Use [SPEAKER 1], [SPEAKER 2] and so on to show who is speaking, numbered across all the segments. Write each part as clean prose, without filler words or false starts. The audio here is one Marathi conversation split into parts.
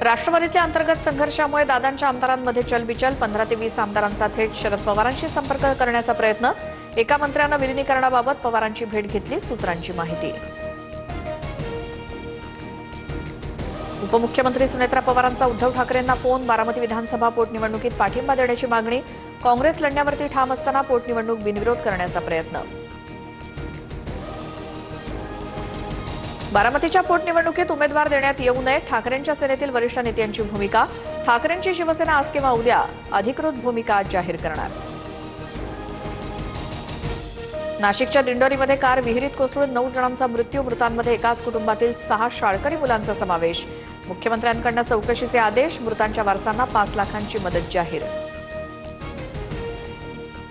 [SPEAKER 1] राष्ट्रवादीच्या अंतर्गत संघर्षामुळे दादांच्या आमदारांमध्ये चलबिचल 15 ते 20 आमदारांचा थेट शरद पवारांशी संपर्क करण्याचा प्रयत्न एका मंत्र्यानं विलिनीकरणाबाबत पवारांची भेट घेतली सूत्रांची माहिती उपमुख्यमंत्री सुनेत्रा पवारांचा उद्धव ठाकरेंना फोन बारामती विधानसभा पोटनिवडणुकीत पाठिंबा देण्याची मागणी काँग्रेस लढण्यावरती ठाम असताना पोटनिवडणूक बिनविरोध करण्याचा प्रयत्न बारामतीच्या पोटनिवडणुकीत उमेदवार देण्यात येऊ नये ठाकरेंच्या सेनेतील वरिष्ठ नेत्यांची भूमिका ठाकरेंची शिवसेना आज किंवा उद्या अधिकृत भूमिका जाहीर करणार नाशिकच्या दिंडोरीमध्ये कार विहिरीत कोसळून 9 जणांचा मृत्यू मृतांमध्ये एकाच कुटुंबातील 6 शाळकरी मुलांचा समावेश मुख्यमंत्र्यांकडून चौकशीचे आदेश मृतांच्या वारसांना 5 लाखांची मदत जाहीर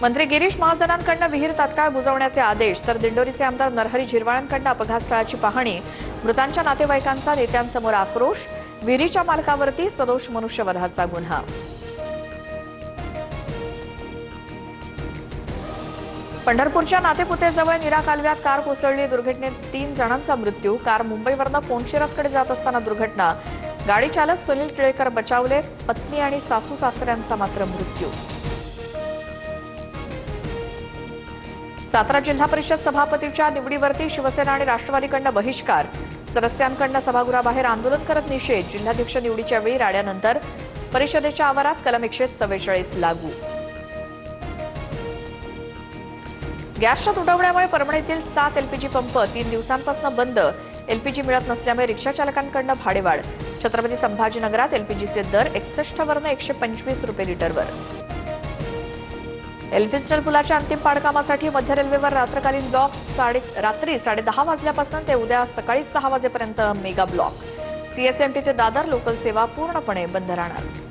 [SPEAKER 1] मंत्री गिरीश महाजनांकडून विहीर तात्काळ बुजवण्याचे आदेश तर दिंडोरीचे आमदार नरहरी झिरवाळांकडून अपघातस्थळाची पाहणी मृतांच्या नातेवाईकांचा नेत्यांसमोर आक्रोश विहिरीच्या मालकावरती सदोष मनुष्यवधाचा गुन्हा पंढरपूरच्या नातेपुतेजवळ नीरा कालव्यात कार कोसळली दुर्घटनेत 3 जणांचा मृत्यू कार मुंबईवरून फोनशिरसकडे जात असताना दुर्घटना गाडी चालक सुनील टिळेकर बचावले पत्नी आणि सासू सासऱ्यांचा मात्र मृत्यू सातारा जिल्हा परिषद सभापतीच्या निवडीवरती शिवसेना आणि राष्ट्रवादीकडून बहिष्कार सदस्यांकडून सभागृहाबाहेर आंदोलन करत निषेध जिल्हाध्यक्ष निवडीच्या वेळी राड्यानंतर परिषदेच्या आवारात कलम 144 लागू गॅसच्या तुटवड्यामुळे परभणीतील 7 एलपीजी पंप 3 दिवसांपासून बंद एलपीजी मिळत नसल्यामुळे रिक्षा चालकांकडून भाडेवाढ छत्रपती संभाजीनगरात एलपीजीचे दर 61 वरून 125 रुपये लिटरवर एल्फिन्स्टन पुलाच्या अंतिम पाडकामासाठी मध्य रेल्वेवर रात्रकालीन ब्लॉक रात्री 10:30 वाजल्यापासून ते उद्या सकाळी 6 वाजेपर्यंत मेगा ब्लॉक सीएसएमटी ते दादर लोकल सेवा पूर्णपणे बंद राहणार